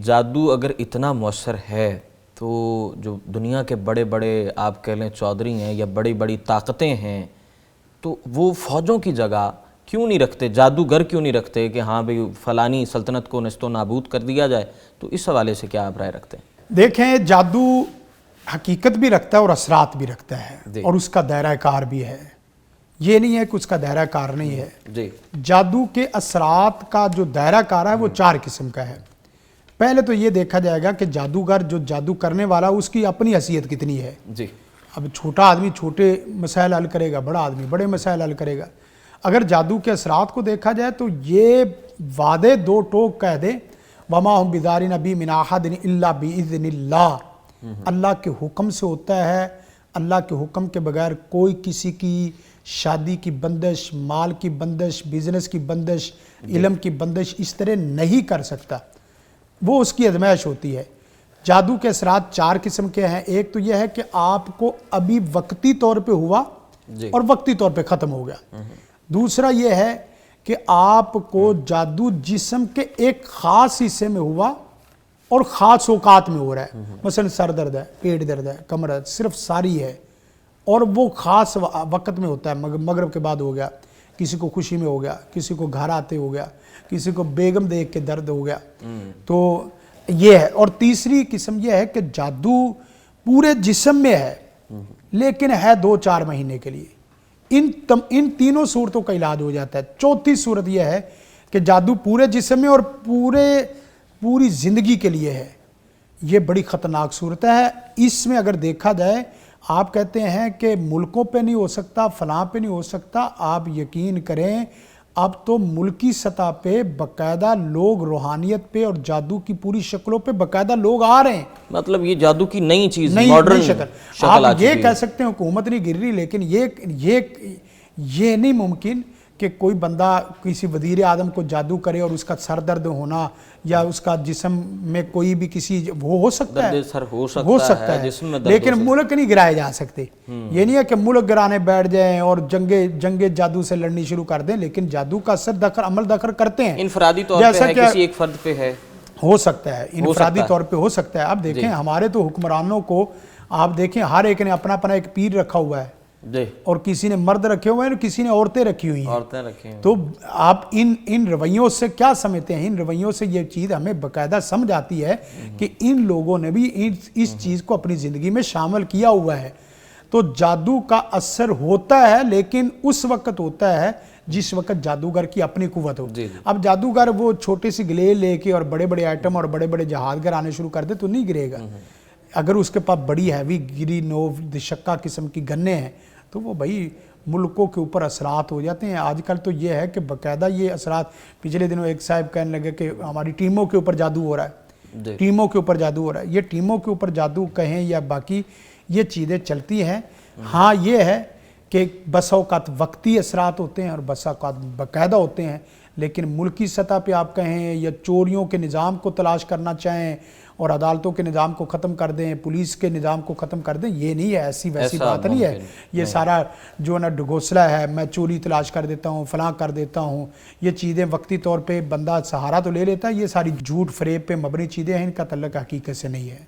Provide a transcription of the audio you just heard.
جادو اگر اتنا مؤثر ہے تو جو دنیا کے بڑے بڑے آپ کہہ لیں چودھری ہیں یا بڑی بڑی طاقتیں ہیں تو وہ فوجوں کی جگہ کیوں نہیں رکھتے، جادوگر کیوں نہیں رکھتے کہ ہاں بھئی فلانی سلطنت کو نست و نابود کر دیا جائے؟ تو اس حوالے سے کیا آپ رائے رکھتے ہیں؟ دیکھیں، جادو حقیقت بھی رکھتا ہے اور اثرات بھی رکھتا ہے اور اس کا دائرہ کار بھی ہے، یہ نہیں ہے کہ اس کا دائرہ کار نہیں ہے۔ جادو کے اثرات کا جو دائرہ کار ہے وہ 4 قسم کا ہے۔ پہلے تو یہ دیکھا جائے گا کہ جادوگر جو جادو کرنے والا اس کی اپنی حیثیت کتنی ہے۔ اب چھوٹا آدمی چھوٹے مسائل حل کرے گا، بڑا آدمی بڑے مسائل حل کرے گا۔ اگر جادو کے اثرات کو دیکھا جائے تو یہ وعدے 2 ٹوک کہہ دے، وَمَا هُمْ بِدَارِينَ بِهِ مِنْ أَحَدٍ إِلَّا بِإِذْنِ اللَّهِ، اللہ کے حکم سے ہوتا ہے۔ اللہ کے حکم کے بغیر کوئی کسی کی شادی کی بندش، مال کی بندش، بزنس کی بندش، علم کی بندش اس طرح نہیں کر سکتا، وہ اس کی ازمائش ہوتی ہے۔ جادو کے اثرات 4 قسم کے ہیں۔ ایک تو یہ ہے کہ آپ کو ابھی وقتی طور پہ ہوا اور وقتی طور پہ ختم ہو گیا۔ دوسرا یہ ہے کہ آپ کو جادو جسم کے ایک خاص حصے میں ہوا اور خاص اوقات میں ہو رہا ہے، مثلا سر درد ہے، پیٹ درد ہے، کمر درد، صرف ساری ہے اور وہ خاص وقت میں ہوتا ہے، مغرب کے بعد ہو گیا، کسی کو خوشی میں ہو گیا، کسی کو گھر آتے ہو گیا، کسی کو بیگم دیکھ کے درد ہو گیا، تو یہ ہے۔ اور تیسری قسم یہ ہے کہ جادو پورے جسم میں ہے لیکن ہے 2-4 مہینے کے لیے۔ ان تینوں صورتوں کا علاج ہو جاتا ہے۔ چوتھی صورت یہ ہے کہ جادو پورے جسم میں اور پوری زندگی کے لیے ہے۔ یہ بڑی خطرناک صورت ہے۔ اس میں اگر دیکھا جائے، آپ کہتے ہیں کہ ملکوں پہ نہیں ہو سکتا، فلاں پہ نہیں ہو سکتا، آپ یقین کریں اب تو ملکی سطح پہ باقاعدہ لوگ روحانیت پہ اور جادو کی پوری شکلوں پہ باقاعدہ لوگ آ رہے ہیں۔ مطلب یہ جادو کی نئی چیز، نئی شکل آپ یہ کہہ سکتے ہیں حکومت نہیں گر رہی، لیکن یہ نہیں ممکن کہ کوئی بندہ کسی وزیر اعظم کو جادو کرے اور اس کا سر درد ہونا یا اس کا جسم میں کوئی بھی کسی وہ ہو سکتا ہے، ہو سکتا ہے، لیکن ملک نہیں گرائے جا سکتے۔ یہ نہیں ہے کہ ملک گرانے بیٹھ جائیں اور جنگ جادو سے لڑنی شروع کر دیں، لیکن جادو کا اثر دخل عمل دخل کرتے ہیں۔ انفرادی طور پہ ہے، کسی ایک فرد پہ ہے، ہو سکتا ہے، انفرادی طور پہ ہو سکتا ہے۔ اب دیکھیں ہمارے تو حکمرانوں کو آپ دیکھیں، ہر ایک نے اپنا ایک پیر رکھا ہوا ہے اور کسی نے مرد رکھے ہوئے ہیں، کسی نے عورتیں رکھی ہوئی ہیں۔ تو آپ ان رویوں سے کیا سمجھتے ہیں؟ ان رویوں سے یہ چیز ہمیں باقاعدہ سمجھ آتی ہے کہ ان لوگوں نے بھی اس چیز کو اپنی زندگی میں شامل کیا ہوا ہے۔ تو جادو کا اثر ہوتا ہے لیکن اس وقت ہوتا ہے جس وقت جادوگر کی اپنی قوت ہو۔ اب جادوگر وہ چھوٹے سی گلے لے کے اور بڑے بڑے آئٹم اور بڑے بڑے جہاز گرانے شروع کر دے تو نہیں گرے گا۔ اگر اس کے پاس بڑی ہیوی گری نو دشکا قسم کی گنے ہیں تو وہ بھائی ملکوں کے اوپر اثرات ہو جاتے ہیں۔ آج کل تو یہ ہے کہ باقاعدہ یہ اثرات، پچھلے دنوں ایک صاحب کہنے لگے کہ ہماری ٹیموں کے اوپر جادو ہو رہا ہے، ٹیموں کے اوپر جادو ہو رہا ہے۔ یہ ٹیموں کے اوپر جادو کہیں یا باقی یہ چیزیں چلتی ہیں۔ ہاں یہ ہے کہ بس اوقات وقتی اثرات ہوتے ہیں اور بس اوقات باقاعدہ ہوتے ہیں، لیکن ملکی سطح پہ آپ کہیں یا چوریوں کے نظام کو تلاش کرنا چاہیں اور عدالتوں کے نظام کو ختم کر دیں، پولیس کے نظام کو ختم کر دیں، یہ نہیں ہے، ایسی ویسی بات نہیں ہے۔ یہ سارا جو نا ڈھگوسلہ ہے، میں چوری تلاش کر دیتا ہوں، فلاں کر دیتا ہوں، یہ چیزیں وقتی طور پہ بندہ سہارا تو لے لیتا ہے، یہ ساری جھوٹ فریب پہ مبنی چیزیں ہیں، ان کا تعلق حقیقت سے نہیں ہے۔